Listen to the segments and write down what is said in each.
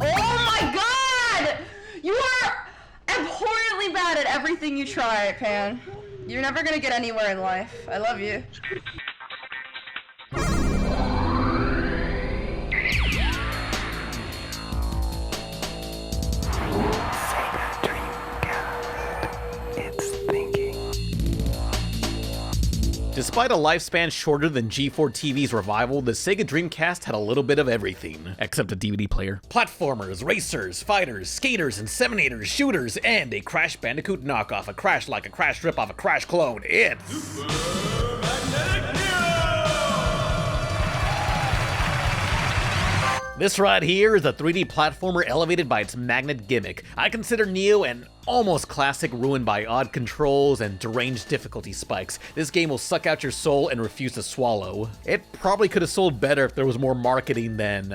Oh my god! You are abhorrently bad at everything you try, Pan. You're never gonna get anywhere in life. I love you. Despite a lifespan shorter than G4 TV's revival, the Sega Dreamcast had a little bit of everything, except a DVD player. Platformers, racers, fighters, skaters, inseminators, shooters, and a Crash Bandicoot knockoff, a Crash like a Crash ripoff, a Crash clone. It's... This right here is a 3D platformer elevated by its magnet gimmick. I consider Neo an almost classic ruined by odd controls and deranged difficulty spikes. This game will suck out your soul and refuse to swallow. It probably could have sold better if there was more marketing than,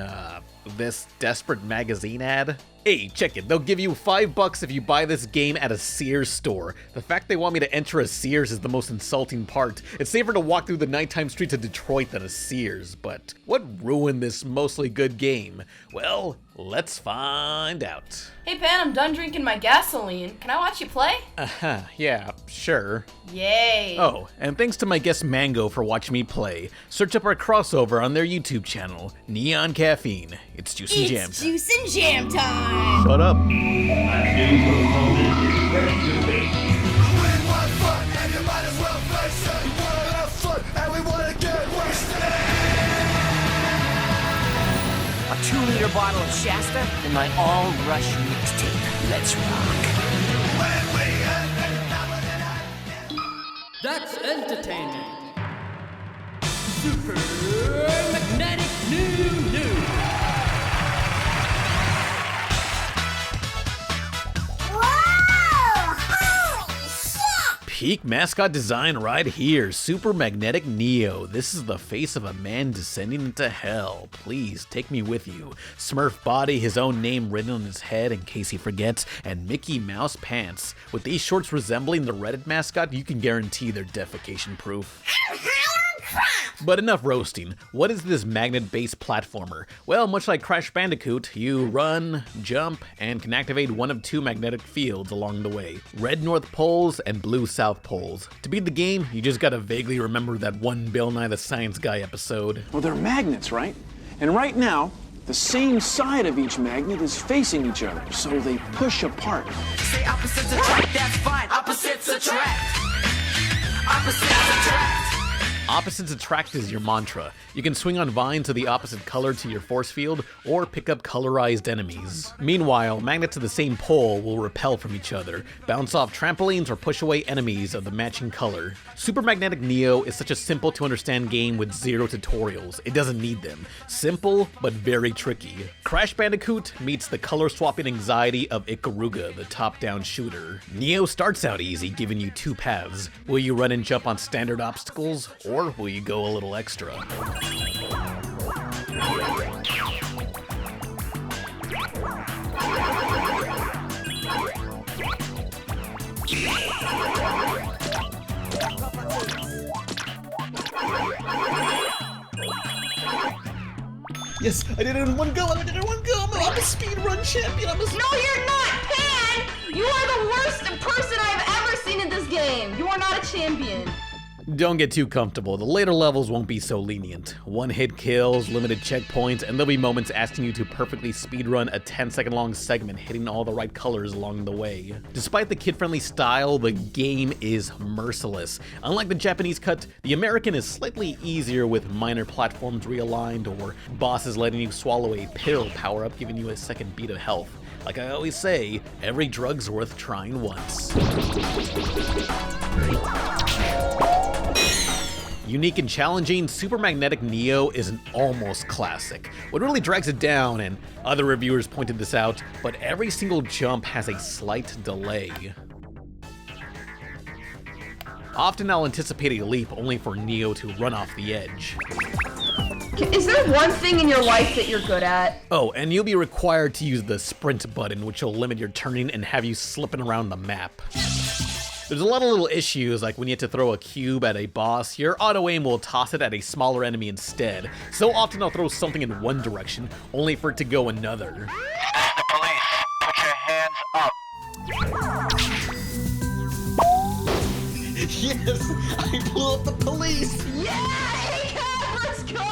this desperate magazine ad. Hey, check it, they'll give you $5 if you buy this game at a Sears store. The fact they want me to enter a Sears is the most insulting part. It's safer to walk through the nighttime streets of Detroit than a Sears, but what ruined this mostly good game? Well, let's find out. Hey Pan, I'm done drinking my gasoline. Can I watch you play? Yeah, sure. Yay. Oh, and thanks to my guest Mango for watching me play. Search up our crossover on their YouTube channel, Neon Caffeine. It's Juice and Jam time. It's Juice and Jam time! Shut up. A 2-liter bottle of Shasta and my all-rush mixtape. Let's rock. That's entertainment. Super magnetic new. Peak mascot design right here, Super Magnetic Neo. This is the face of a man descending into hell. Please take me with you. Smurf body, his own name written on his head in case he forgets, and Mickey Mouse pants. With these shorts resembling the Reddit mascot, you can guarantee they're defecation proof. But enough roasting. What is this magnet-based platformer? Well, much like Crash Bandicoot, you run, jump, and can activate one of 2 magnetic fields along the way. Red North Poles and blue South Poles. To beat the game, you just gotta vaguely remember that one Bill Nye the Science Guy episode. Well, they're magnets, right? And right now, the same side of each magnet is facing each other, so they push apart. Say opposites attract, that's fine. Opposites attract. Opposites attract. Opposites attract is your mantra. You can swing on vines of the opposite color to your force field, or pick up colorized enemies. Meanwhile, magnets of the same pole will repel from each other, bounce off trampolines, or push away enemies of the matching color. Super Magnetic Neo is such a simple to understand game with 0 tutorials. It doesn't need them. Simple, but very tricky. Crash Bandicoot meets the color swapping anxiety of Ikaruga, the top-down shooter. Neo starts out easy, giving you 2 paths. Will you run and jump on standard obstacles, or will you go a little extra? Yes, I did it in one go. I'm a speedrun champion. No, you're not, Pan! You are the worst person I've ever seen in this game. You are not a champion. Don't get too comfortable. The later levels won't be so lenient. One-hit kills, limited checkpoints, and there'll be moments asking you to perfectly speedrun a 10-second long segment, hitting all the right colors along the way. Despite the kid-friendly style, the game is merciless. Unlike the Japanese cut, the American is slightly easier with minor platforms realigned or bosses letting you swallow a pill power-up giving you a second beat of health. Like I always say, every drug's worth trying once. Unique and challenging, Super Magnetic Neo is an almost classic. What really drags it down, and other reviewers pointed this out, but every single jump has a slight delay. Often I'll anticipate a leap only for Neo to run off the edge. Is there one thing in your life that you're good at? Oh, and you'll be required to use the sprint button, which will limit your turning and have you slipping around the map. There's a lot of little issues, like when you have to throw a cube at a boss, your auto-aim will toss it at a smaller enemy instead. So often I'll throw something in one direction, only for it to go another. The police, put your hands up. Yes, I blew up the police. Yeah, let's go.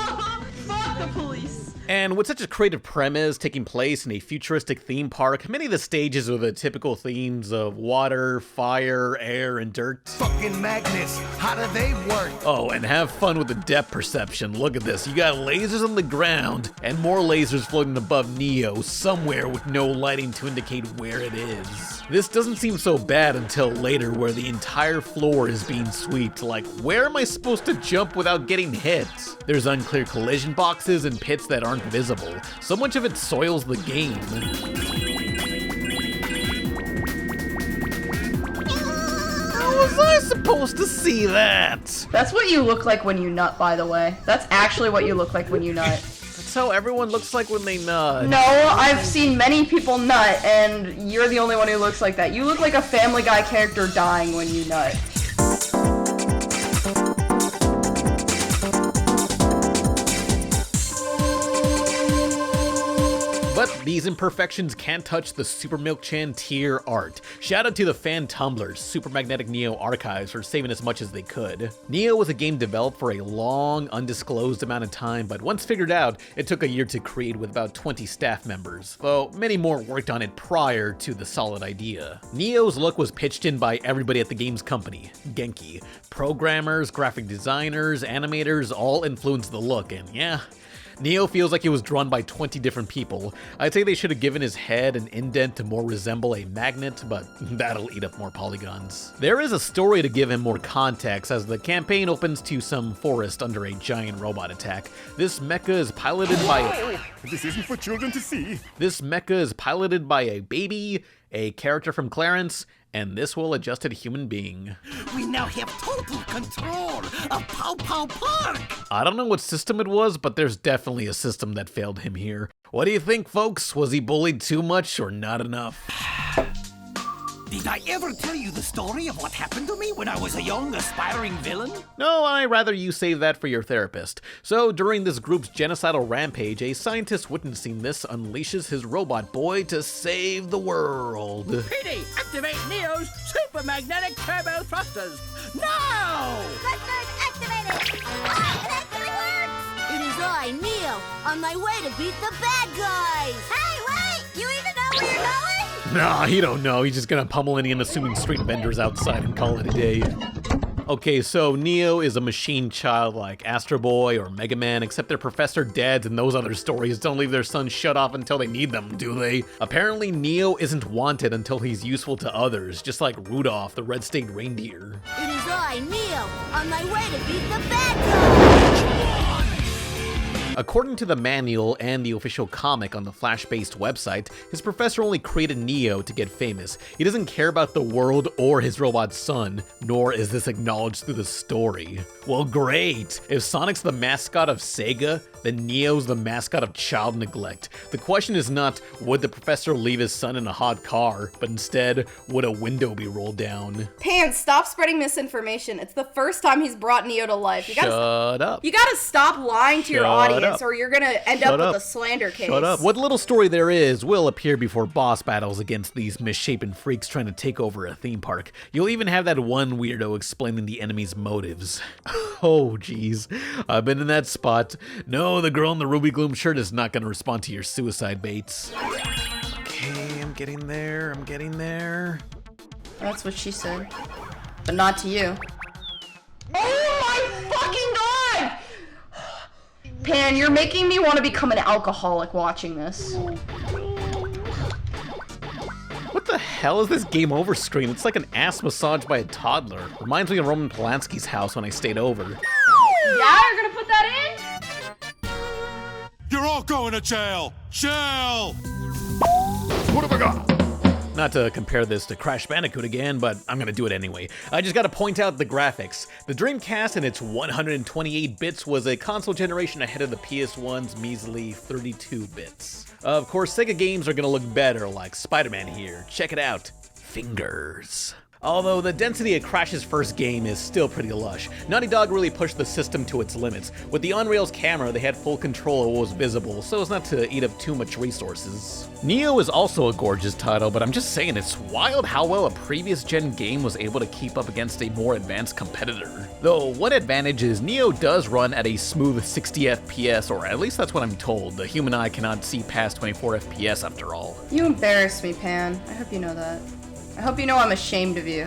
Fuck the police. And with such a creative premise taking place in a futuristic theme park, many of the stages are the typical themes of water, fire, air, and dirt. Fucking magnets, how do they work? Oh, and have fun with the depth perception. Look at this, you got lasers on the ground, and more lasers floating above Neo, somewhere with no lighting to indicate where it is. This doesn't seem so bad until later, where the entire floor is being swept. Like, where am I supposed to jump without getting hit? There's unclear collision boxes and pits that aren't visible. So much of it soils the game. How was I supposed to see that? That's what you look like when you nut, by the way. That's actually what you look like when you nut. That's how everyone looks like when they nut. No, I've seen many people nut, and you're the only one who looks like that. You look like a Family Guy character dying when you nut. But these imperfections can't touch the Super Milk Chan tier art. Shout out to the fan tumblers, Super Magnetic Neo Archives, for saving as much as they could. Neo was a game developed for a long, undisclosed amount of time, but once figured out, it took a year to create with about 20 staff members, though many more worked on it prior to the solid idea. Neo's look was pitched in by everybody at the game's company, Genki. Programmers, graphic designers, animators all influenced the look, and yeah, Neo feels like he was drawn by 20 different people. I'd say they should have given his head an indent to more resemble a magnet, but that'll eat up more polygons. There is a story to give him more context, as the campaign opens to some forest under a giant robot attack. This mecha is piloted by... This isn't for children to see. This mecha is piloted by a baby, a character from Clarence, and this well-adjusted human being. We now have total control of Pow Pow Park. I don't know what system it was, but there's definitely a system that failed him here. What do you think, folks? Was he bullied too much or not enough? Did I ever tell you the story of what happened to me when I was a young, aspiring villain? No, I'd rather you save that for your therapist. So, during this group's genocidal rampage, a scientist witnessing this unleashes his robot boy to save the world. PD, activate Neo's super magnetic turbo thrusters. No! Thrusters activated! Ah, it actually works! It is I, Neo, on my way to beat the bad guys! Hey, wait! You even know where you're going? Nah, he don't know. He's just gonna pummel any unassuming street vendors outside and call it a day. Okay, so Neo is a machine child like Astro Boy or Mega Man, except their professor dads and those other stories don't leave their sons shut off until they need them, do they? Apparently, Neo isn't wanted until he's useful to others, just like Rudolph, the red-state reindeer. It is I, Neo, on my way to beat the bad guys! According to the manual and the official comic on the Flash-based website, his professor only created Neo to get famous. He doesn't care about the world or his robot son, nor is this acknowledged through the story. Well, great! If Sonic's the mascot of Sega, then Neo's the mascot of child neglect. The question is not, would the professor leave his son in a hot car, but instead, would a window be rolled down? Pan, stop spreading misinformation. It's the first time he's brought Neo to life. Shut up. You gotta stop lying to your audience, up. or you're gonna end up with a slander case. Shut up. What little story there is will appear before boss battles against these misshapen freaks trying to take over a theme park. You'll even have that one weirdo explaining the enemy's motives. Oh, geez. I've been in that spot. No, the girl in the Ruby Gloom shirt is not gonna respond to your suicide baits. Okay, I'm getting there. That's what she said. But not to you. Oh my fucking god! Pan, you're making me want to become an alcoholic watching this. What the hell is this game over screen? It's like an ass massage by a toddler. Reminds me of Roman Polanski's house when I stayed over. Yeah, you're gonna put that in? You're all going to jail! Jail! What have I got? Not to compare this to Crash Bandicoot again, but I'm gonna do it anyway. I just gotta point out the graphics. The Dreamcast in its 128 bits was a console generation ahead of the PS1's measly 32 bits. Of course, Sega games are gonna look better, like Spider-Man here. Check it out. Fingers. Although the density of Crash's first game is still pretty lush, Naughty Dog really pushed the system to its limits. With the on-rails camera, they had full control of what was visible, so as not to eat up too much resources. Neo is also a gorgeous title, but I'm just saying it's wild how well a previous gen game was able to keep up against a more advanced competitor. Though one advantage is Neo does run at a smooth 60 FPS, or at least that's what I'm told. The human eye cannot see past 24 FPS after all. You embarrass me, Pan. I hope you know that. I hope you know I'm ashamed of you.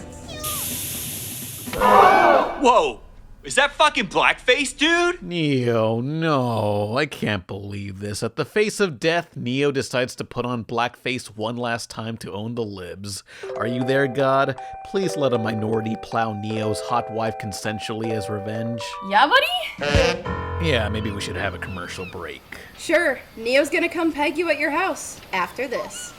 Whoa! Is that fucking blackface, dude? Neo, no, I can't believe this. At the face of death, Neo decides to put on blackface one last time to own the libs. Are you there, God? Please let a minority plow Neo's hot wife consensually as revenge. Yeah, buddy? Yeah, maybe we should have a commercial break. Sure. Neo's gonna come peg you at your house after this.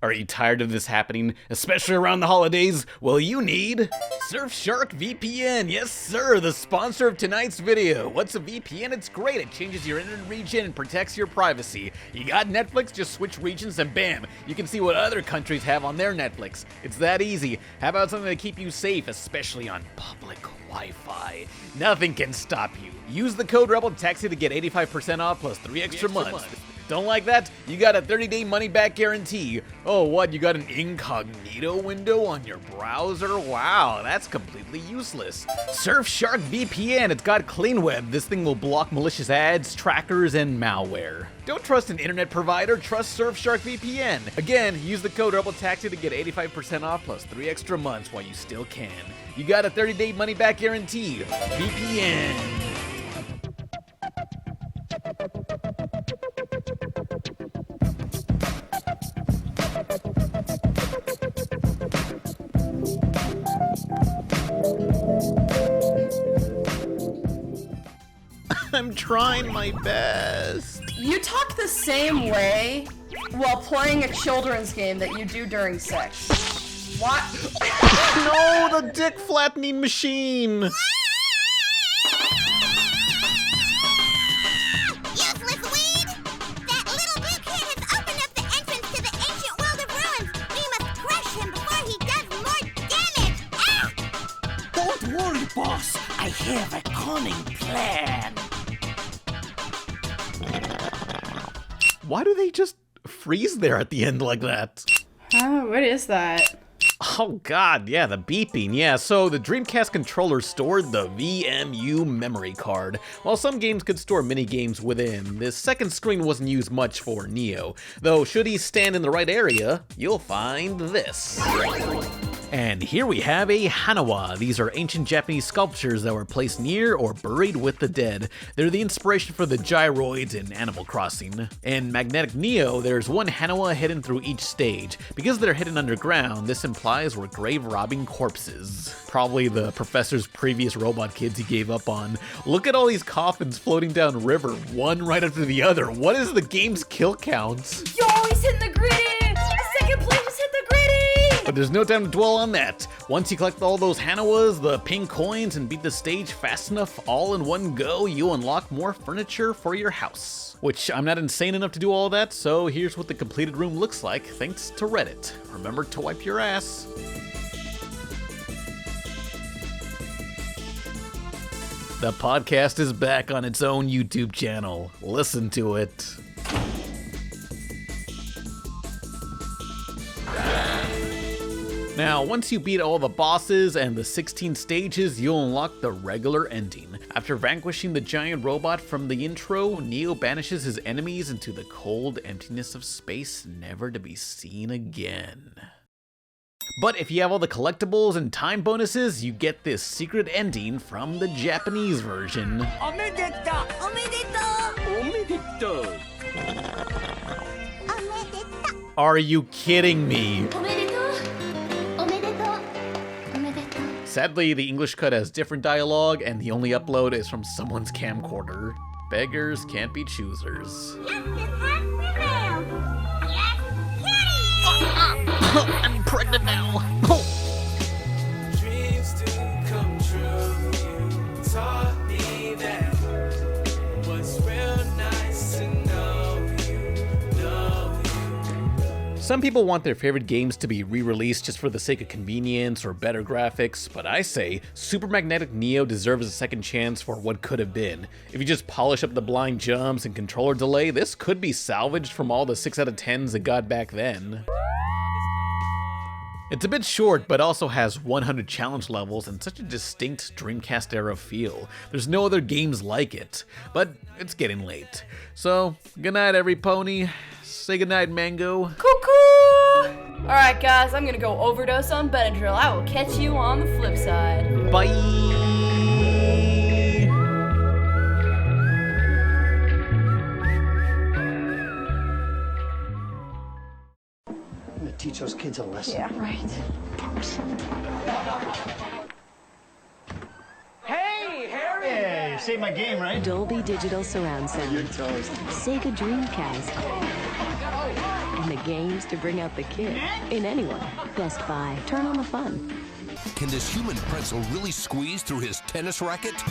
Are you tired of this happening, especially around the holidays? Well, you need Surfshark VPN. Yes, sir, the sponsor of tonight's video. What's a VPN? It's great. It changes your internet region and protects your privacy. You got Netflix? Just switch regions and bam, you can see what other countries have on their Netflix. It's that easy. How about something to keep you safe, especially on public Wi-Fi? Nothing can stop you. Use the code RebelTaxi to get 85% off plus 3 extra months. Don't like that? You got a 30-day money-back guarantee. Oh, what? You got an incognito window on your browser? Wow, that's completely useless. Surfshark VPN, it's got clean web. This thing will block malicious ads, trackers, and malware. Don't trust an internet provider, trust Surfshark VPN. Again, use the code RebelTaxi to get 85% off plus 3 extra months while you still can. You got a 30-day money-back guarantee. VPN. I'm trying my best. You talk the same way while playing a children's game that you do during sex. What? No, the dick flattening machine. Useless weed! That little dickhead has opened up the entrance to the ancient world of ruins. We must crush him before he does more damage. Ah! Don't worry, boss. I have a cunning plan. Why do they just freeze there at the end like that? What is that? Oh god, yeah, the beeping, yeah. So the Dreamcast controller stored the VMU memory card. While some games could store mini-games within, this second screen wasn't used much for Neo. Though, should he stand in the right area, you'll find this. And here we have a Hanawa. These are ancient Japanese sculptures that were placed near or buried with the dead. They're the inspiration for the gyroids in Animal Crossing. In Magnetic Neo, there's one Hanawa hidden through each stage. Because they're hidden underground, this implies we're grave-robbing corpses. Probably the professor's previous robot kids he gave up on. Look at all these coffins floating down river, one right after the other. What is the game's kill count? You're always hitting the gritty! Second place is hit the gritty! But there's no time to dwell on that. Once you collect all those Hanawas, the pink coins, and beat the stage fast enough all in one go, you unlock more furniture for your house. Which, I'm not insane enough to do all that, so here's what the completed room looks like thanks to Reddit. Remember to wipe your ass. The podcast is back on its own YouTube channel. Listen to it. Now, once you beat all the bosses and the 16 stages, you'll unlock the regular ending. After vanquishing the giant robot from the intro, Neo banishes his enemies into the cold emptiness of space, never to be seen again. But if you have all the collectibles and time bonuses, you get this secret ending from the Japanese version. Omedeta! Omedito! Omedeta! Omedito! Are you kidding me? Omedito! Omedito! Omedito! Sadly, the English cut has different dialogue, and the only upload is from someone's camcorder. Beggars can't be choosers. I'm pregnant now. Dreams do come true. You taught me Some people want their favorite games to be re-released just for the sake of convenience or better graphics, but I say Super Magnetic Neo deserves a second chance for what could have been. If you just polish up the blind jumps and controller delay, this could be salvaged from all the 6 out of 10s it got back then. It's a bit short, but also has 100 challenge levels and such a distinct Dreamcast era feel. There's no other games like it, but it's getting late. So, good night every pony. Say goodnight, Mango. Cuckoo! Alright guys, I'm gonna go overdose on Benadryl. I will catch you on the flip side. Bye! I'm gonna teach those kids a lesson. Yeah, right. Hey, Harry! Hey, you saved my game, right? Dolby Digital Surround Sound. You're toast. Sega Dreamcast. And the games to bring out the kid in anyone. Best Buy. Turn on the fun. Can this human pretzel really squeeze through his tennis racket?